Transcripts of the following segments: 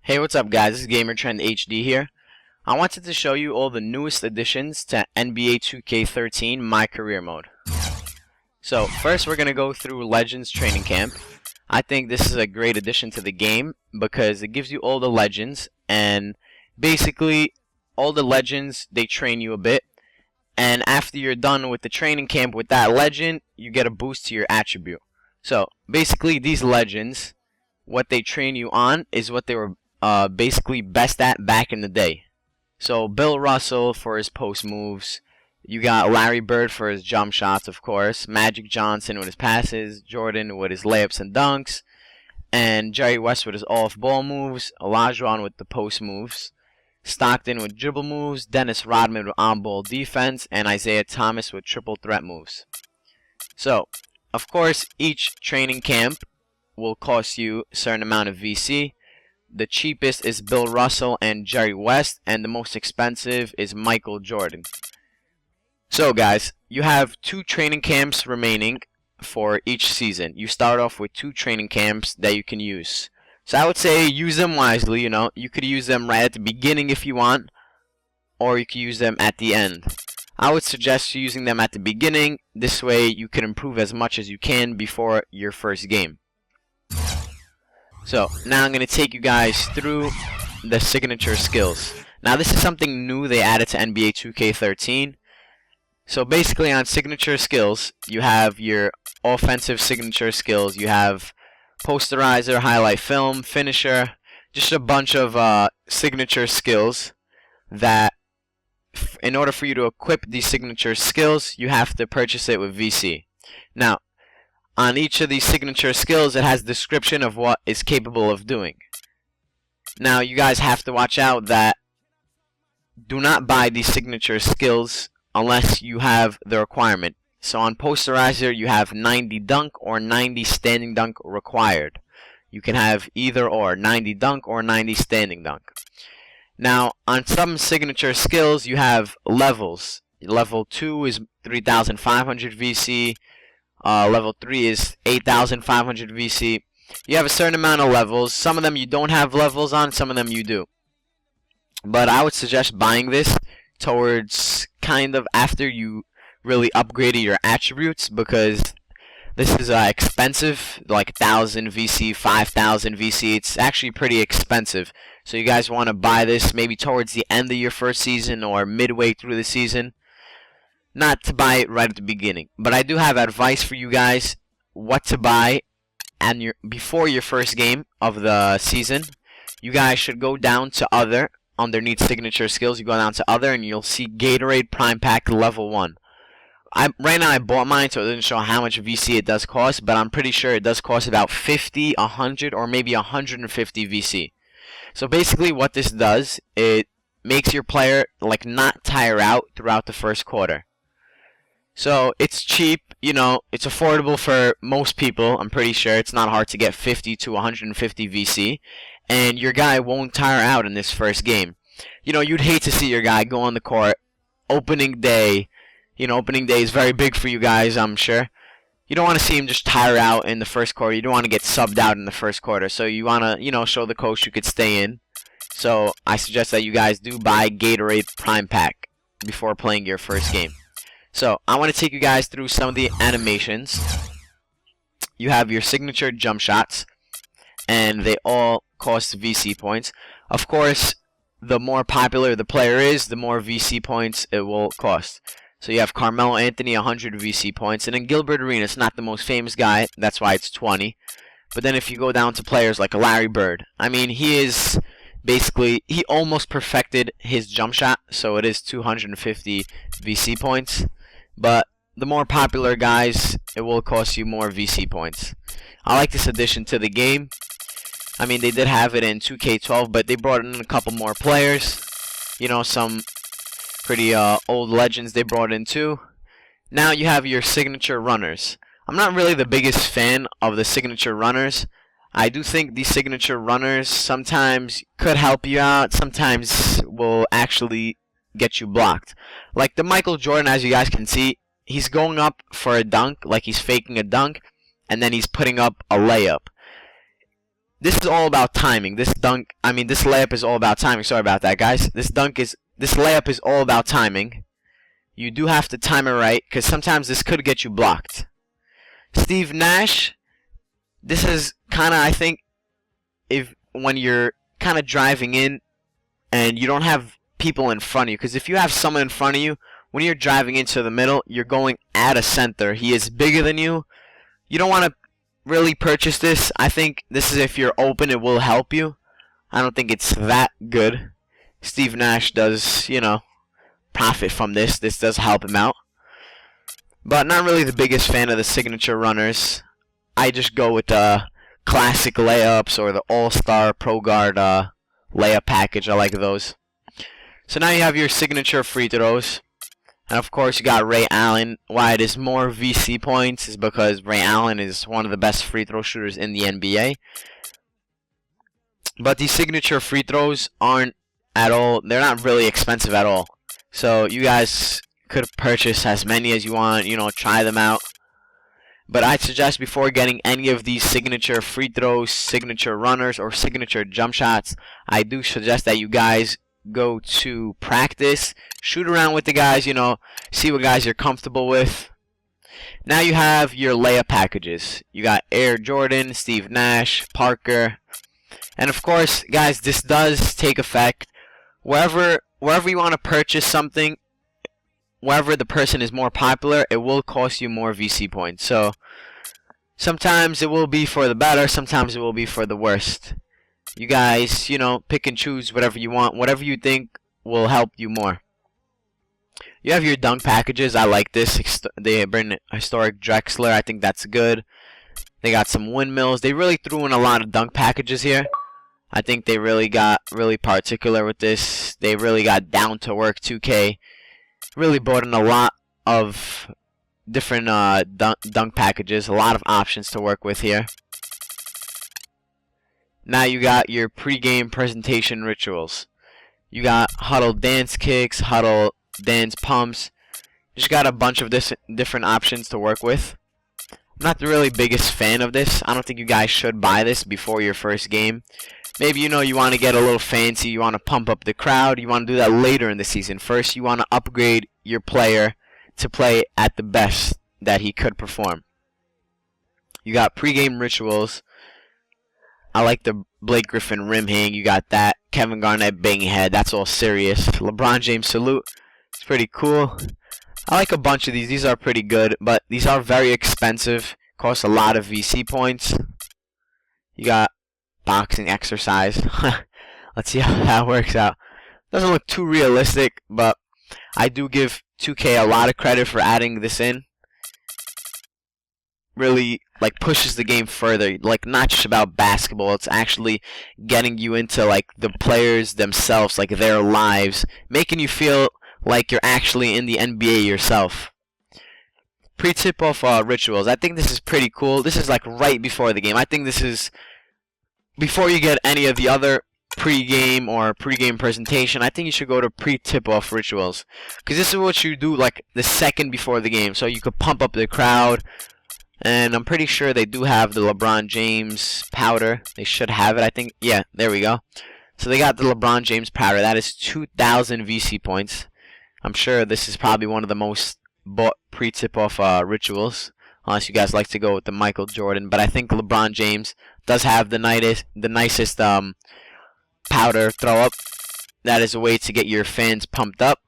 Hey, what's up guys? This is GamerTrend HD here. I wanted to show you all the newest additions to NBA 2K13 MyCareer mode. So, first we're going to go through Legends Training Camp. I think this is a great addition to the game because it gives you all the legends, and basically all the legends, they train you a bit, and after you're done with the training camp with that legend, you get a boost to your attribute. So, basically these legends, what they train you on is what they were basically best at back in the day. So Bill Russell for his post moves, you got Larry Bird for his jump shots, of course, Magic Johnson with his passes, Jordan with his layups and dunks, and Jerry West with his off-ball moves, Olajuwon with the post moves, Stockton with dribble moves, Dennis Rodman with on-ball defense, and Isaiah Thomas with triple threat moves. So, of course, each training camp will cost you a certain amount of VC. The cheapest is Bill Russell and Jerry West, and the most expensive is Michael Jordan. So guys, you have 2 training camps remaining for each season. You start off with 2 training camps that you can use. So I would say use them wisely, you know. You could use them right at the beginning if you want, or you could use them at the end. I would suggest using them at the beginning. This way you can improve as much as you can before your first game. So, now I'm going to take you guys through the signature skills. Now, this is something new they added to NBA 2K13. So, basically on signature skills, you have your offensive signature skills. You have posterizer, highlight film, finisher, just a bunch of signature skills that, in order for you to equip these signature skills, you have to purchase it with VC. Now, on each of these signature skills, it has a description of what it's capable of doing. Now, you guys have to watch out that do not buy these signature skills unless you have the requirement. So on posterizer, you have 90 dunk or 90 standing dunk required. You can have either or, 90 dunk or 90 standing dunk. Now, on some signature skills, you have levels. Level 2 is 3,500 VC. Level 3 is 8,500 VC. You have a certain amount of levels. Some of them you don't have levels on, some of them you do. But I would suggest buying this towards kind of after you really upgraded your attributes, because this is expensive, like 1,000 VC, 5,000 VC. It's actually pretty expensive. So you guys want to buy this maybe towards the end of your first season or midway through the season. Not to buy it right at the beginning, but I do have advice for you guys what to buy and before your first game of the season. You guys should go down to other, underneath signature skills. You go down to other and you'll see Gatorade Prime Pack level 1. Right now I bought mine, so it doesn't show how much VC it does cost, but I'm pretty sure it does cost about 50, 100, or maybe 150 VC. So basically what this does, it makes your player like not tire out throughout the first quarter. So it's cheap, you know, it's affordable for most people. I'm pretty sure it's not hard to get 50 to 150 VC, and your guy won't tire out in this first game. You know, you'd hate to see your guy go on the court opening day. You know, opening day is very big for you guys, I'm sure. You don't want to see him just tire out in the first quarter. You don't want to get subbed out in the first quarter. So you want to, you know, show the coach you could stay in. So I suggest that you guys do buy Gatorade Prime Pack before playing your first game. So, I want to take you guys through some of the animations. You have your signature jump shots, and they all cost VC points. Of course, the more popular the player is, the more VC points it will cost. So you have Carmelo Anthony, 100 VC points, and then Gilbert Arenas, not the most famous guy, that's why it's 20. But then if you go down to players like Larry Bird, I mean, he is basically, he almost perfected his jump shot, so it is 250 VC points. But the more popular guys, it will cost you more VC points. I like this addition to the game. I mean, they did have it in 2K12, but they brought in a couple more players. You know, some pretty old legends they brought in too. Now you have your signature runners. I'm not really the biggest fan of the signature runners. I do think these signature runners sometimes could help you out, sometimes will actually get you blocked. Like the Michael Jordan, as you guys can see, he's going up for a dunk, like he's faking a dunk, and then he's putting up a layup. this is all about timing. This layup is all about timing. Sorry about that, guys. This layup is all about timing. You do have to time it right, because sometimes this could get you blocked. Steve Nash, this is kind of, I think, when you're kind of driving in and you don't have people in front of you, because if you have someone in front of you, when you're driving into the middle, you're going at a center. He is bigger than you. You don't want to really purchase this. I think this is, if you're open, it will help you. I don't think it's that good. Steve Nash does, you know, profit from this. This does help him out. But not really the biggest fan of the signature runners. I just go with the classic layups or the All-Star Pro Guard layup package. I like those. So now you have your signature free throws. And of course you got Ray Allen. Why it is more VC points is because Ray Allen is one of the best free throw shooters in the NBA. But these signature free throws aren't at all, they're not really expensive at all. So you guys could purchase as many as you want, you know, try them out. But I'd suggest before getting any of these signature free throws, signature runners, or signature jump shots, I do suggest that you guys go to practice, shoot around with the guys, you know, see what guys you're comfortable with. Now you have your layup packages. You got Air Jordan, Steve Nash, Parker, and of course, guys, this does take effect wherever you want to purchase something. Wherever the person is more popular, it will cost you more VC points. So sometimes it will be for the better, sometimes it will be for the worst. You guys, you know, pick and choose whatever you want, whatever you think will help you more. You have your dunk packages. I like this. They bring historic Drexler. I think that's good. They got some windmills. They really threw in a lot of dunk packages here. I think they really got particular with this. They really got down to work. 2K really brought in a lot of different dunk packages. A lot of options to work with here. Now you got your pregame presentation rituals. You got huddle dance kicks, huddle dance pumps. Just got a bunch of different options to work with. I'm not the really biggest fan of this. I don't think you guys should buy this before your first game. Maybe, you know, you want to get a little fancy, you want to pump up the crowd, you want to do that later in the season. First, you want to upgrade your player to play at the best that he could perform. You got pregame rituals. I like the Blake Griffin rim hang. You got that. Kevin Garnett bang head. That's all serious. LeBron James salute. It's pretty cool. I like a bunch of these. These are pretty good, but these are very expensive. Cost a lot of VC points. You got boxing exercise. Let's see how that works out. Doesn't look too realistic, but I do give 2K a lot of credit for adding this in. Really, like, pushes the game further. Like, not just about basketball, it's actually getting you into, like, the players themselves, like their lives, making you feel like you're actually in the NBA yourself. Pre-tip-off rituals. I think this is pretty cool. This is like right before the game. I think this is before you get any of the other pre-game or pre-game presentation. I think you should go to pre-tip-off rituals, because this is what you do like the second before the game, so you could pump up the crowd. And I'm pretty sure they do have the LeBron James powder. They should have it, I think. Yeah, there we go. So they got the LeBron James powder. That is 2,000 VC points. I'm sure this is probably one of the most bought pre-tip-off rituals, unless you guys like to go with the Michael Jordan. But I think LeBron James does have the nicest powder throw-up. That is a way to get your fans pumped up.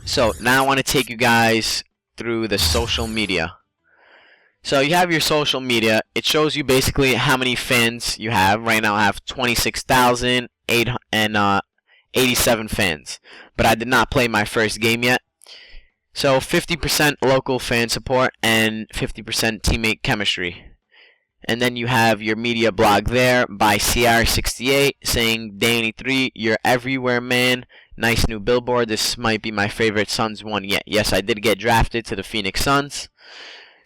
So now I want to take you guys through the social media. So you have your social media. It shows you basically how many fans you have. Right now I have 26,887 fans, but I did not play my first game yet. So 50% local fan support and 50% teammate chemistry. And then you have your media blog there by CR68 saying, Danny3, you're everywhere, man. Nice new billboard. This might be my favorite Suns one yet. Yes, I did get drafted to the Phoenix Suns.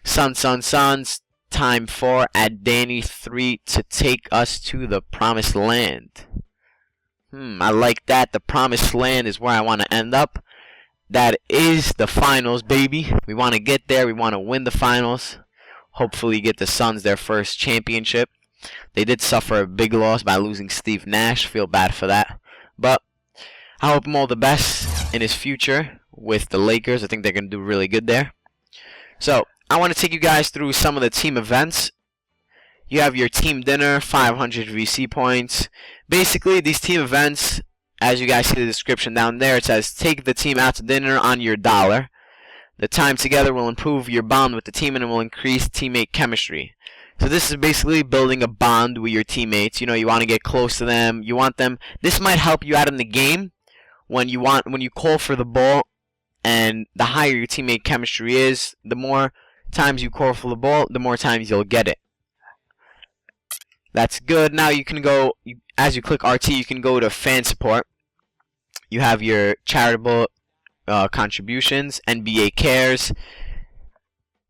Suns. Time 4 at Danny3 to take us to the promised land. I like that. The promised land is where I want to end up. That is the finals, baby. We want to get there. We want to win the finals. Hopefully get the Suns their first championship. They did suffer a big loss by losing Steve Nash. Feel bad for that. But I hope him all the best in his future with the Lakers. I think they're going to do really good there. So, I want to take you guys through some of the team events. You have your team dinner, 500 VC points. Basically, these team events, as you guys see the description down there, it says, take the team out to dinner on your dollar. The time together will improve your bond with the team and it will increase teammate chemistry. So this is basically building a bond with your teammates. You know, you want to get close to them. You want them. This might help you out in the game when you call for the ball, and the higher your teammate chemistry is, the more times you call for the ball, the more times you'll get it. That's good. Now you can go, as you click RT, you can go to fan support. You have your charitable contributions, NBA Cares.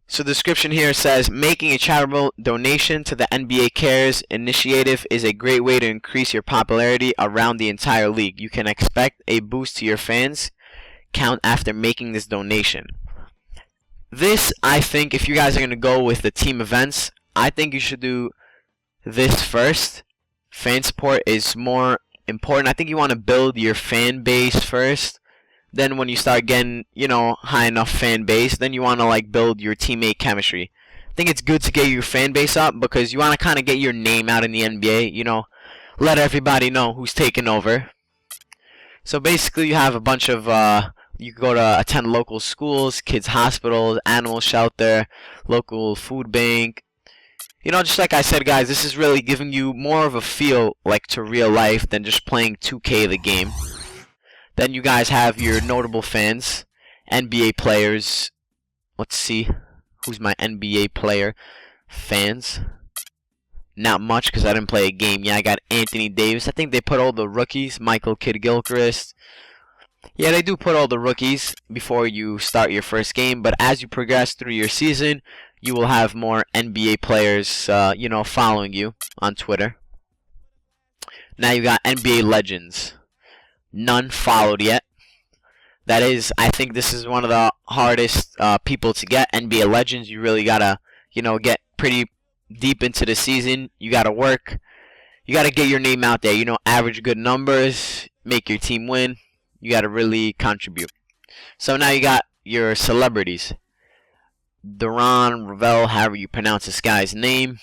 So the description here says, making a charitable donation to the NBA Cares initiative is a great way to increase your popularity around the entire league. You can expect a boost to your fans count after making this donation. This, I think, if you guys are going to go with the team events, I think you should do this first. Fan support is more important. I think you want to build your fan base first. Then when you start getting, you know, high enough fan base, then you want to like build your teammate chemistry. I think it's good to get your fan base up because you want to kind of get your name out in the NBA, you know, let everybody know who's taking over. So basically you have a bunch of, you can go to attend local schools, kids hospitals, animal shelter, local food bank. You know, just like I said, guys, this is really giving you more of a feel like to real life than just playing 2K the game. Then you guys have your notable fans, NBA players. Let's see, who's my NBA player? Fans. Not much because I didn't play a game. Yeah, I got Anthony Davis. I think they put all the rookies. Michael Kidd-Gilchrist. Yeah, they do put all the rookies before you start your first game. But as you progress through your season, you will have more NBA players, you know, following you on Twitter. Now you got NBA legends. None followed yet. That is, I think this is one of the hardest people to get. NBA legends, you really gotta, you know, get pretty deep into the season. You gotta work. You gotta get your name out there. You know, average good numbers, make your team win. You gotta really contribute. So now you got your celebrities. Duran, Ravel, however you pronounce this guy's name.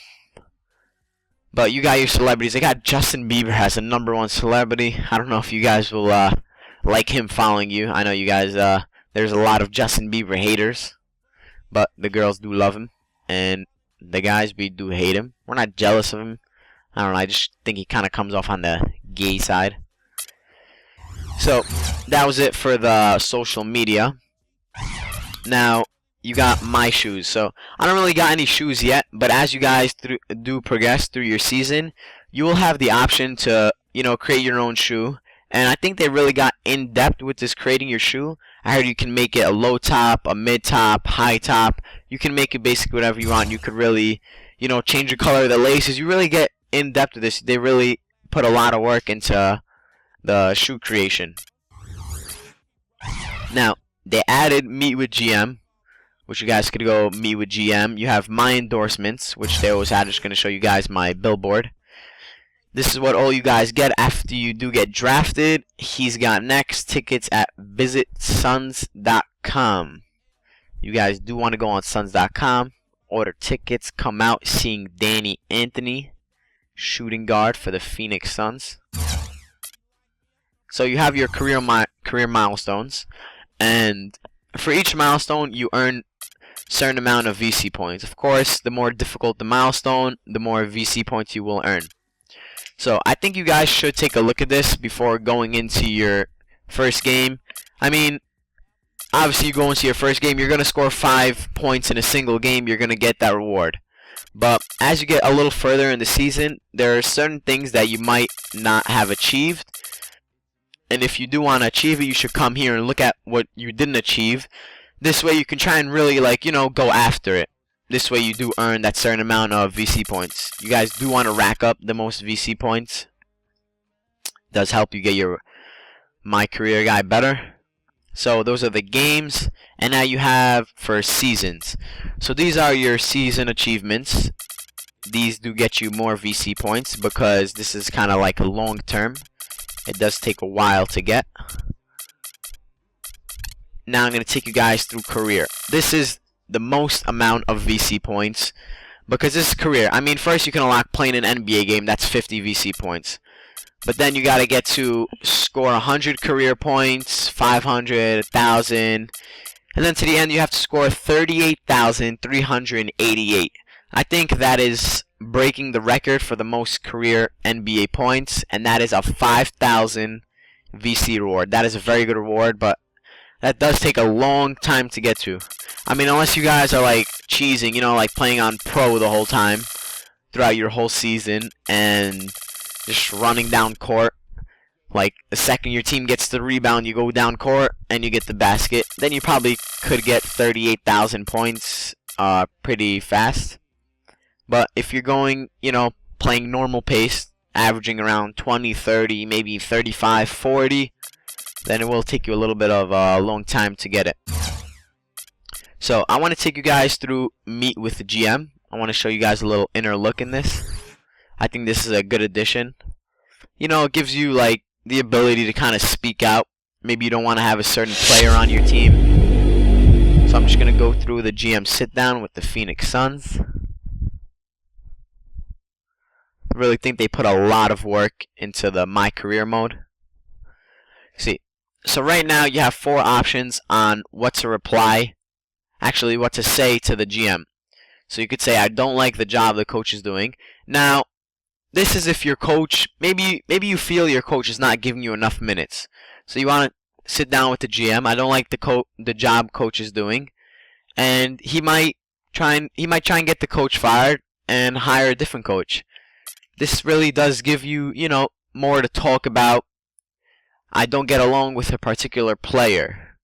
But you got your celebrities. I got Justin Bieber as a #1 celebrity. I don't know if you guys will like him following you. I know you guys, there's a lot of Justin Bieber haters. But the girls do love him. And the guys, we do hate him. We're not jealous of him. I don't know, I just think he kind of comes off on the gay side. So, that was it for the social media. Now, you got my shoes. So I don't really got any shoes yet, but as you guys do progress through your season, you will have the option to, you know, create your own shoe. And I think they really got in depth with this creating your shoe. I heard you can make it a low top, a mid top, high top. You can make it basically whatever you want. You could really, you know, change the color of the laces. You really get in depth with this. They really put a lot of work into the shoe creation. Now, they added Meet with GM, which you guys could go meet with GM. You have my endorsements, which they always had. I'm just going to show you guys my billboard. This is what all you guys get after you do get drafted. He's got next tickets at visitsuns.com. You guys do want to go on suns.com, order tickets, come out seeing Danny Anthony, shooting guard for the Phoenix Suns. So you have your career milestones, and for each milestone you earn certain amount of VC points. Of course, the more difficult the milestone, the more VC points you will earn. So I think you guys should take a look at this before going into your first game. I mean, obviously you go into your first game, you're going to score 5 points in a single game, you're going to get that reward. But as you get a little further in the season, there are certain things that you might not have achieved. And if you do want to achieve it, you should come here and look at what you didn't achieve. This way you can try and really, like, you know, go after it. This way you do earn that certain amount of VC points. You guys do want to rack up the most VC points. Does help you get your My Career guy better. So those are the games. And now you have for seasons. So these are your season achievements. these do get you more VC points because this is kind of like a long term. It does take a while to get. Now I'm going to take you guys through career. This is the most amount of VC points because this is career. I mean, first you can unlock playing an NBA game. That's 50 VC points. But then you got to get to score 100 career points, 500, 1,000. And then to the end you have to score 38,388. I think that is breaking the record for the most career NBA points. And that is a 5,000 VC reward. That is a very good reward, but that does take a long time to get to. I mean, unless you guys are like cheesing, you know, like playing on pro the whole time throughout your whole season and just running down court. Like the second your team gets the rebound, you go down court and you get the basket. Then you probably could get 38,000 points pretty fast. But if you're going, you know, playing normal pace, averaging around 20, 30, maybe 35, 40, then it will take you a little bit of a long time to get it. So I want to take you guys through Meet with the GM. I want to show you guys a little inner look in this. I think this is a good addition. You know, it gives you like the ability to kind of speak out. Maybe you don't want to have a certain player on your team. So I'm just going to go through the GM sit down with the Phoenix Suns. I really think they put a lot of work into the My Career mode. See, so right now you have 4 options on what to reply, actually what to say to the GM. So you could say, I don't like the job the coach is doing. Now, this is if your coach, maybe you feel your coach is not giving you enough minutes. So you want to sit down with the GM. I don't like the job coach is doing, and he might try and get the coach fired and hire a different coach. This really does give you, you know, more to talk about. I don't get along with a particular player.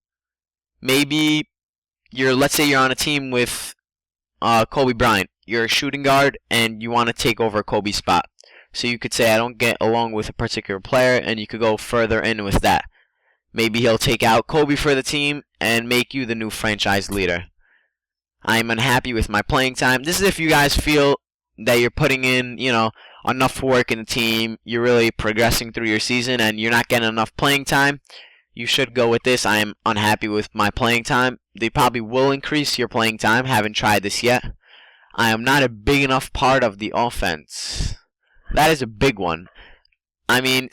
Maybe let's say you're on a team with Kobe Bryant. You're a shooting guard and you want to take over Kobe's spot. So you could say, I don't get along with a particular player, and you could go further in with that. Maybe he'll take out Kobe for the team and make you the new franchise leader. I am unhappy with my playing time. This is if you guys feel that you're putting in, you know, enough work in the team, you're really progressing through your season, and you're not getting enough playing time. You should go with this. I am unhappy with my playing time. They probably will increase your playing time. Haven't tried this yet. I am not a big enough part of the offense. That is a big one. I mean,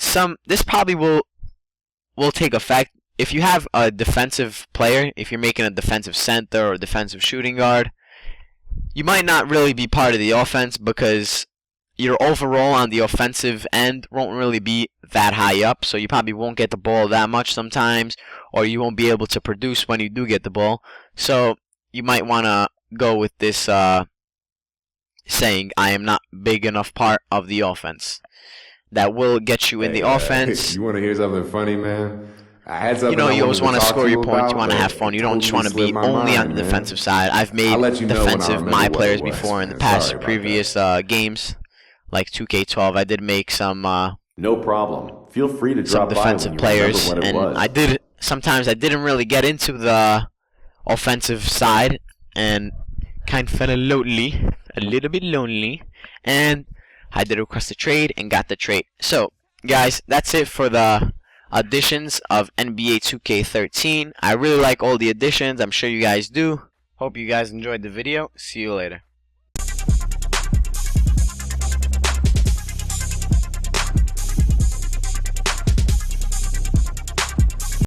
this probably will take effect. If you have a defensive player, if you're making a defensive center or defensive shooting guard, you might not really be part of the offense because your overall on the offensive end won't really be that high up, so you probably won't get the ball that much sometimes, or you won't be able to produce when you do get the ball. So you might want to go with this saying, I am not big enough part of the offense. That will get you in the offense. You want to hear something funny, man? I had something, you know, you always want to score your points. You want to have fun. You don't just want to be only on the defensive side. I've made defensive my players before in the past previous games, like 2K12. I did make some no problem. Feel free to drop some defensive players, and sometimes I didn't really get into the offensive side, and kind of felt a little bit lonely, and I did request a trade and got the trade. So, guys, that's it for the additions of NBA 2K13. I really like all the additions. I'm sure you guys do. Hope you guys enjoyed the video. See you later.